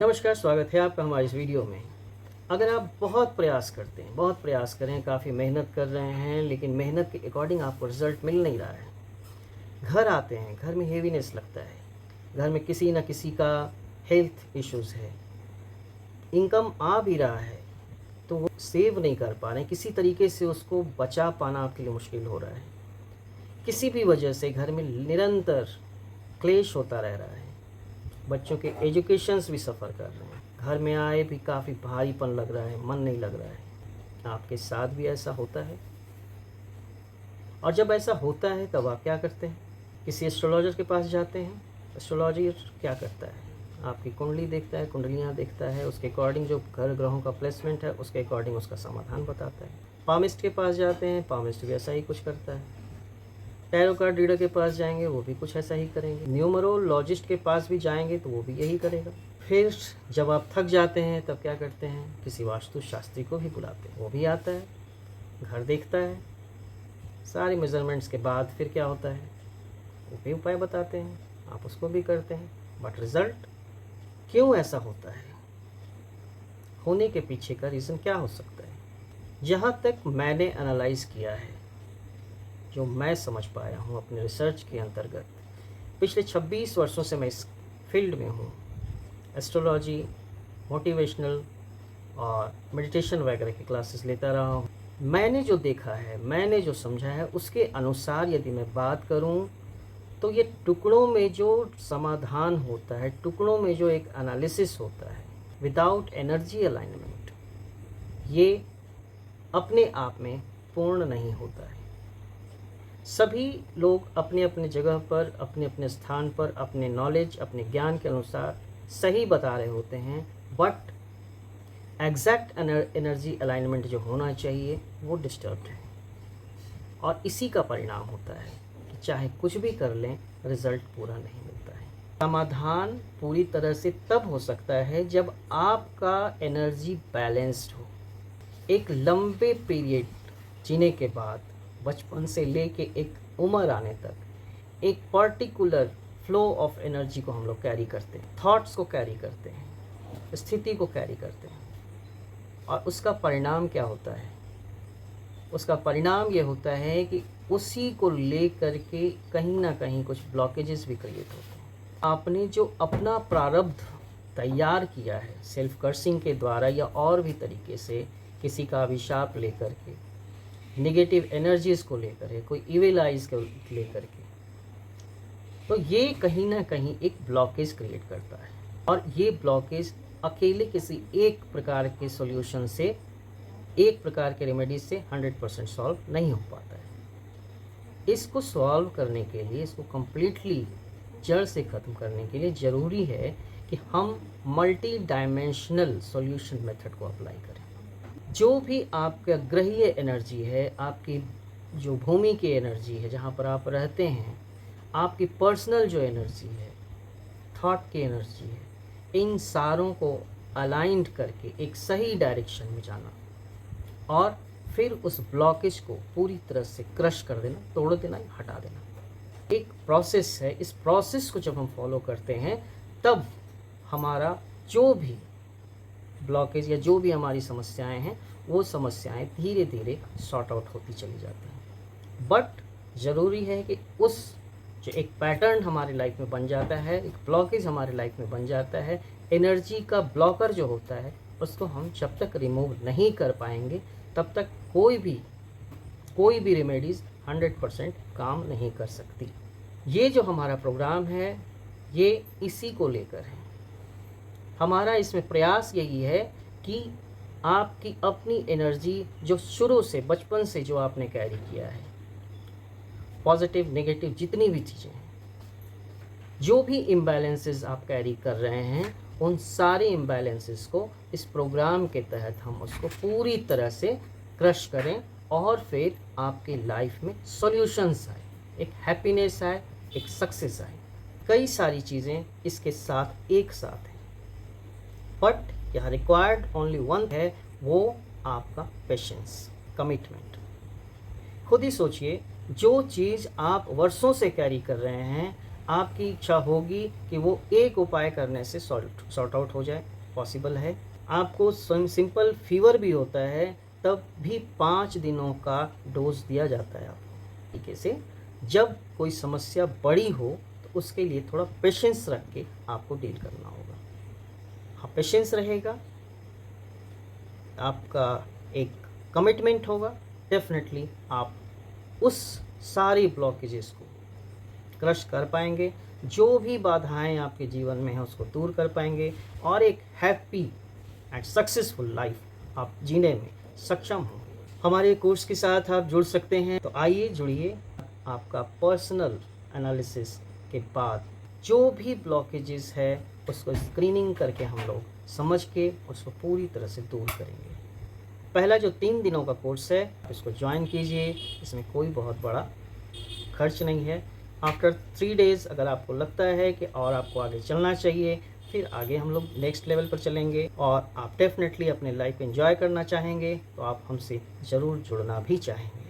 नमस्कार, स्वागत है आपका हमारे इस वीडियो में। अगर आप बहुत प्रयास करते हैं, बहुत प्रयास करें, काफ़ी मेहनत कर रहे हैं, लेकिन मेहनत के अकॉर्डिंग आपको रिज़ल्ट मिल नहीं रहा है, घर आते हैं, घर में हेवीनेस लगता है, घर में किसी न किसी का हेल्थ इश्यूज़ है, इनकम आ भी रहा है, तो वो सेव नहीं कर पा रहे हैं, किसी तरीके से उसको बचा पाना आपके लिए मुश्किल हो रहा है। किसी भी वजह से घर में निरंतर क्लेश होता रह रहा है, बच्चों के एजुकेशंस भी सफ़र कर रहे हैं, घर में आए भी काफ़ी भारीपन लग रहा है, मन नहीं लग रहा है। आपके साथ भी ऐसा होता है? और जब ऐसा होता है तब आप क्या करते हैं? किसी एस्ट्रोलॉजर के पास जाते हैं। एस्ट्रोलॉजर क्या करता है? आपकी कुंडली देखता है, कुंडलियाँ देखता है, उसके अकॉर्डिंग जो घर ग्रहों का प्लेसमेंट है उसके अकॉर्डिंग उसका समाधान बताता है। पामिस्ट के पास जाते हैं, पामिस्ट भी ऐसा ही कुछ करता है। टैरो कार्ड रीडर के पास जाएंगे, वो भी कुछ ऐसा ही करेंगे। न्यूमरोलॉजिस्ट के पास भी जाएंगे तो वो भी यही करेगा। फिर जब आप थक जाते हैं तब क्या करते हैं? किसी वास्तु शास्त्री को भी बुलाते हैं, वो भी आता है, घर देखता है, सारे मेजरमेंट्स के बाद फिर क्या होता है, वो भी उपाय बताते हैं, आप उसको भी करते हैं। बट रिज़ल्ट क्यों ऐसा होता है? होने के पीछे का रीज़न क्या हो सकता है? जहाँ तक मैंने एनालाइज़ किया है, जो मैं समझ पाया हूँ अपने रिसर्च के अंतर्गत, पिछले 26 वर्षों से मैं इस फील्ड में हूँ। एस्ट्रोलॉजी, मोटिवेशनल और मेडिटेशन वगैरह की क्लासेस लेता रहा हूँ। मैंने जो देखा है, मैंने जो समझा है, उसके अनुसार यदि मैं बात करूँ तो ये टुकड़ों में जो समाधान होता है, टुकड़ों में जो एक एनालिसिस होता है, विदाउट एनर्जी अलाइनमेंट, ये अपने आप में पूर्ण नहीं होता है। सभी लोग अपने अपने जगह पर, अपने अपने स्थान पर, अपने नॉलेज, अपने ज्ञान के अनुसार सही बता रहे होते हैं, बट एग्जैक्ट एनर्जी अलाइनमेंट जो होना चाहिए वो डिस्टर्ब्ड है। और इसी का परिणाम होता है कि चाहे कुछ भी कर लें, रिजल्ट पूरा नहीं मिलता है। समाधान पूरी तरह से तब हो सकता है जब आपका एनर्जी बैलेंस्ड हो। एक लंबे पीरियड जीने के बाद, बचपन से लेके एक उम्र आने तक, एक पर्टिकुलर फ्लो ऑफ एनर्जी को हम लोग कैरी करते हैं, थॉट्स को कैरी करते हैं, स्थिति को कैरी करते हैं। और उसका परिणाम क्या होता है? उसका परिणाम ये होता है कि उसी को लेकर के कहीं ना कहीं कुछ ब्लॉकेजेस भी क्रिएट होते हैं। आपने जो अपना प्रारब्ध तैयार किया है सेल्फ कर्सिंग के द्वारा या और भी तरीके से, किसी का अभिशाप लेकर के, नेगेटिव एनर्जीज़ को लेकर के, कोई इविल आइज को लेकर के, तो ये कहीं ना कहीं एक ब्लॉकेज क्रिएट करता है। और ये ब्लॉकेज अकेले किसी एक प्रकार के सॉल्यूशन से, एक प्रकार के रेमेडी से 100% सॉल्व नहीं हो पाता है। इसको सॉल्व करने के लिए, इसको कम्प्लीटली जड़ से ख़त्म करने के लिए ज़रूरी है कि हम मल्टी डायमेंशनल सॉल्यूशन मेथड को अप्लाई करें। जो भी आपका ग्रहीय एनर्जी है, आपकी जो भूमि की एनर्जी है, जहाँ पर आप रहते हैं, आपकी पर्सनल जो एनर्जी है, थॉट की एनर्जी है, इन सारों को अलाइंड करके एक सही डायरेक्शन में जाना और फिर उस ब्लॉकेज को पूरी तरह से क्रश कर देना, तोड़ देना, हटा देना। एक प्रोसेस है। इस प्रोसेस को जब हम फॉलो करते हैं तब हमारा जो भी ब्लॉकेज या जो भी हमारी समस्याएं हैं, वो समस्याएं धीरे धीरे सॉर्ट आउट होती चली जाती हैं। बट ज़रूरी है कि उस जो एक पैटर्न हमारी लाइफ में बन जाता है, एक ब्लॉकेज हमारी लाइफ में बन जाता है, एनर्जी का ब्लॉकर जो होता है, उसको हम जब तक रिमूव नहीं कर पाएंगे तब तक कोई भी रेमेडीज़ 100% काम नहीं कर सकती। ये जो हमारा प्रोग्राम है, ये इसी को लेकर है। हमारा इसमें प्रयास यही है कि आपकी अपनी एनर्जी जो शुरू से, बचपन से जो आपने कैरी किया है, पॉजिटिव नेगेटिव जितनी भी चीज़ें हैं, जो भी इम्बैलेंसेस आप कैरी कर रहे हैं, उन सारे इम्बैलेंसेस को इस प्रोग्राम के तहत हम उसको पूरी तरह से क्रश करें और फिर आपके लाइफ में सॉल्यूशंस आए, एक हैप्पीनेस आए, एक सक्सेस आए। कई सारी चीज़ें इसके साथ एक साथ हैं, बट यहाँ रिक्वायर्ड ओनली वन है, वो आपका पेशेंस, कमिटमेंट। खुद ही सोचिए, जो चीज़ आप वर्षों से कैरी कर रहे हैं, आपकी इच्छा होगी कि वो एक उपाय करने से सॉर्ट आउट हो जाए, पॉसिबल है। आपको सिंपल फीवर भी होता है तब भी 5 दिनों का डोज दिया जाता है आपको। तरीके से जब कोई समस्या बड़ी हो तो उसके लिए थोड़ा पेशेंस रख के आपको डील करना होगा। हाँ, पेशेंस रहेगा, आपका एक कमिटमेंट होगा, डेफिनेटली आप उस सारी ब्लॉकेजेस को क्रश कर पाएंगे, जो भी बाधाएं आपके जीवन में हैं उसको दूर कर पाएंगे और एक हैप्पी एंड सक्सेसफुल लाइफ आप जीने में सक्षम होंगे। हमारे कोर्स के साथ आप जुड़ सकते हैं, तो आइए जुड़िए। आपका पर्सनल एनालिसिस के बाद जो भी ब्लॉकेजेस है उसको स्क्रीनिंग करके हम लोग समझ के उसको पूरी तरह से दूर करेंगे। पहला जो 3 दिनों का कोर्स है इसको ज्वाइन कीजिए, इसमें कोई बहुत बड़ा खर्च नहीं है। आफ्टर 3 डेज़ अगर आपको लगता है कि और आपको आगे चलना चाहिए, फिर आगे हम लोग नेक्स्ट लेवल पर चलेंगे और आप डेफिनेटली अपने लाइफ एंजॉय करना चाहेंगे तो आप हमसे ज़रूर जुड़ना भी चाहेंगे।